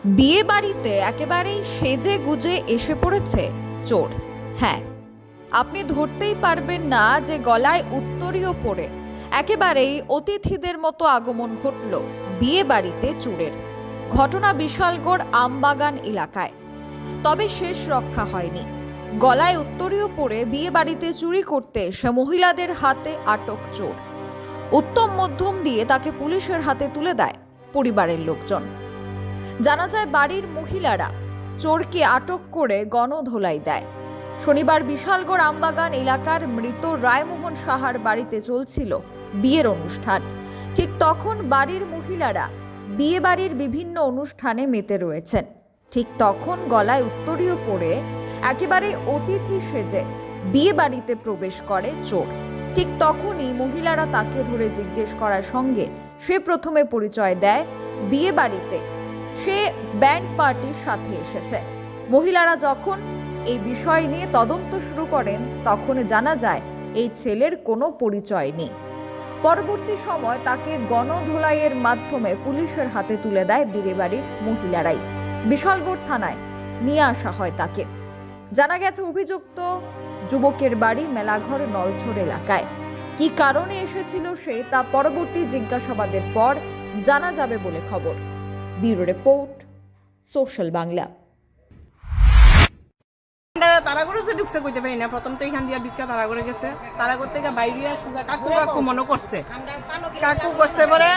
বিয়ে বাড়িতে একেবারেই সেজে গুজে এসে পড়েছে চোর। হ্যাঁ, আপনি ধরতেই পারবেন না যে গলায় উত্তরীয় পরে একেবারেই অতিথিদের মতো আগমন ঘটল বিয়ে বাড়িতে চোরের। ঘটনা বিশালগড় আমবাগান এলাকায়। তবে শেষ রক্ষা হয়নি। গলায় উত্তরীয় পরে বিয়ে বাড়িতে চুরি করতে এসে মহিলাদের হাতে আটক চোর। উত্তম মধ্যম দিয়ে তাকে পুলিশের হাতে তুলে দেয় পরিবারের লোকজন। জানা যায় বাড়ির মহিলারা চোরকে আটক করে গণধোলাই দেয়। শনিবার বিশালগড় আমবাগান এলাকার মৃত রায়মোহন সাহার বাড়িতে চলছিল বিয়ের অনুষ্ঠান। ঠিক তখন বাড়ির মহিলারা বিয়ে বাড়ির বিভিন্ন অনুষ্ঠানে মেতে রয়েছেন। ঠিক তখন গলায় উত্তরীয় পরে একেবারে অতিথি সেজে বিয়ে বাড়িতে প্রবেশ করে চোর। ঠিক তখনই মহিলারা তাকে ধরে জিজ্ঞেস করার সঙ্গে সে প্রথমে পরিচয় দেয় বিয়ে বাড়িতে সে ব্যান্ড পার্টির সাথে এসেছে। মহিলারা যখন এই বিষয় নিয়ে তদন্ত শুরু করেন তখন জানা যায় এই ছেলের কোনো পরিচয় নেই। পরবর্তী সময় তাকে গণধোলাইয়ের মাধ্যমে পুলিশের হাতে তুলে দেয় বিয়েবাড়ির মহিলারাই। বিশালগড় থানায় নিয়ে আসা হয় তাকে। জানা গেছে অভিযুক্ত যুবকের বাড়ি মেলাঘর নলছড় এলাকায়। কি কারণে এসেছিল সে তা পরবর্তী জিজ্ঞাসাবাদের পর জানা যাবে বলে খবর। Bureau report, social Bangla. তারা করে ঢুকছে কইতে পারি না। প্রথম তো এখান দিয়ে ভিক্ষা তারা করে গেছে। তারা করতে গিয়ে বাইরে কাকু কাকু মনে করছে, কাকু করছে পরে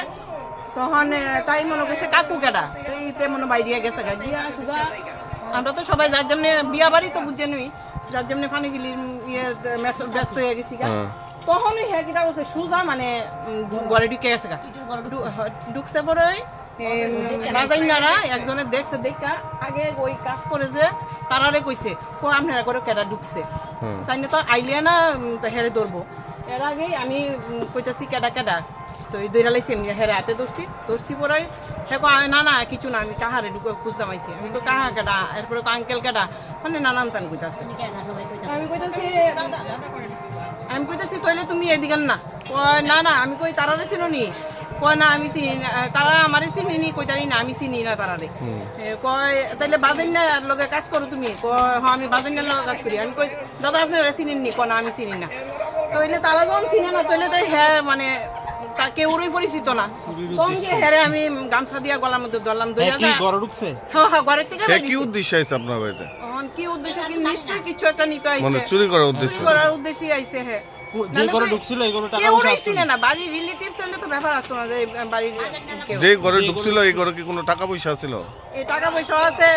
তখন তাই মনে করছে কাকু কেডা এইতে মনে বাইরে গেছে গিয়া সুজা। আমরা তো সবাই যার জন্য বিয়া বাড়ি তো বুঝে নই, যার জন্য ফানি গিলি ব্যস্ত হয়ে গেছি। তখনই হ্যাঁ কিটা করছে সুজা মানে ঘরে ঢুকে গেছে ঢুকছে পরে রাজাইনারা একজনের দেখছে দেখা আগে ওই কাজ করেছে তারারে কইছে আপনারা করে কেডা ঢুকছে তাই না তো আইলে না হেরে ধরবো। এর আগেই আমি কইতেছি কেডা কেডা তো এই দৈরা লাইছি এমনি হেরে হাতে ধরছি পরে হে না না কিছু না আমি কাহারে ঢুকে খুঁজতাম আইছি। আমি তো কাহা কেডা এরপরে আঙ্কেল কেডা মানে নানান তান কইতাছে। আমি কইতেছি তইলে তুমি এদিকে না না না আমি কই তারারে চিনো নি কয় না আমি চিনি তারা আমারে চিনি নি কইতারি না আমি চিনি না তারারে। কয় তাইলে বাজাইনার লগে কাজ করো তুমি? কয় হ্যাঁ আমি বাজাইনার লগে কাজ করি। আমি কই দাদা আপনারা চিনেন নি? কয় না আমি চিনি না। তইলে তারা যখন চিনে না তইলে তো হ্যাঁ মানে কেউরই পরিচিত না। কম গিয়ে হেরে আমি গামছা দিয়া গলার মধ্যে ধরলাম। হ্যাঁ ঘরের থেকে কি উদ্দেশ্য আছে আপনার বাড়িতে? কি উদ্দেশ্য কি নিশ্চয়ই কিছু একটা নিতে আইছে, মানে চুরি করার উদ্দেশ্য। চুরি করার উদ্দেশ্যই আইছে। হ্যাঁ যে ঘরে ঢুকছিল এই ঘরে টাকা পয়সা ছিল না, বাড়ির রিলেটিভ চলে তো ব্যাপার আসতো না যে বাড়ির যে ঘরে ঢুকছিল এই ঘরে কি কোনো টাকা পয়সা ছিল? এই টাকা পয়সা আছে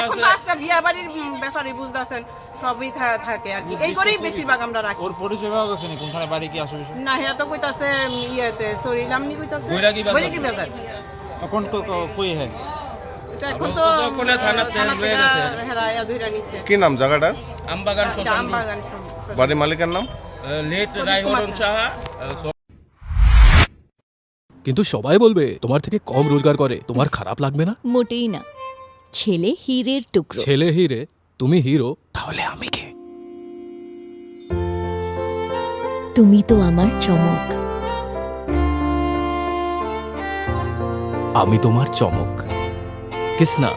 এখন আজকে বিয়া বাড়ির ব্যাপারই বুঝতাছেন সবই থাকে আর কি। এই ঘরেই বেশিরভাগ আমরা রাখি। ওর পরিচয় পাওয়া গেছে না কোনখানে বাড়ি কি আসবে না? হ্যাঁ তো কইতাছে ইয়েতে সরিলামনি কইতাছে বইরা কি বাজার এখন তো কই হ্যাঁ এখন তো কোলে থানাতে লয়ে গেছে। হেরায়া ধইরা নিছে। কি নাম জায়গাটার? আমবাগান শ্মশান। আমবাগান বাড়ির মালিকের নাম লেট রায়হরণ সাহা। কিন্তু সবাই বলবে তোমার থেকে কম রোজগার করে, তোমার খারাপ লাগবে না? মোটেই না। ছেলে হীরের টুকরো। ছেলে হিরে, তুমি হিরো, তাহলে আমি কে? তুমি তো আমার চমক। আমি তোমার চমক। কিসনা?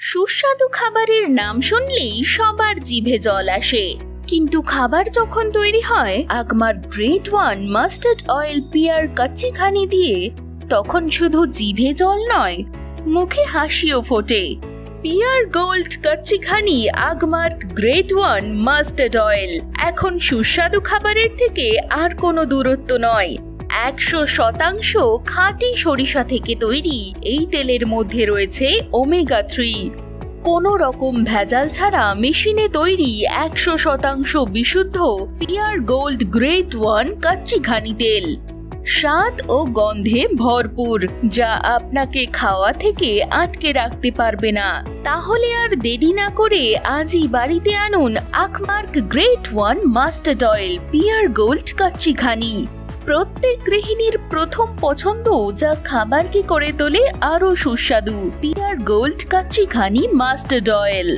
সুস্বাদু খাবারের নাম শুনলেই সবার জিভে জল আসে, কিন্তু খাবার যখন তৈরি হয় Agmark grade one mustard oil পিয়ার কাচ্চিখানি দিয়ে তখন শুধু জিভে জল নয় মুখে হাসিও ফোটে। পিয়ার gold kachi ghani Agmark grade one mustard oil এখন সুস্বাদু খাবারের থেকে আর কোনো দূরত্ব নয়। 100% খাঁটি সরিষা থেকে তৈরি এই তেলের মধ্যে রয়েছে ওমেগা 3। কোনো রকম ভেজাল ছাড়া মেশিনে তৈরি 100% বিশুদ্ধ পিয়ার গোল্ড গ্রেট ওয়ান কাচ্চিখানি তেল। স্বাদ ও গন্ধে ভরপুর, যা আপনাকে খাওয়া থেকে আটকে রাখতে পারবে না। তাহলে আর দেরি না করে আজই বাড়িতে আনুন Agmark grade one mustard oil পিয়ার গোল্ড কাচ্চিখানি। প্রত্যেক গৃহিণীর প্রথম পছন্দ, যা খাবারকে করে তোলে আরো সুস্বাদু। পিয়ার গোল্ড কাচ্চিখানি মাস্টার্ড অয়েল।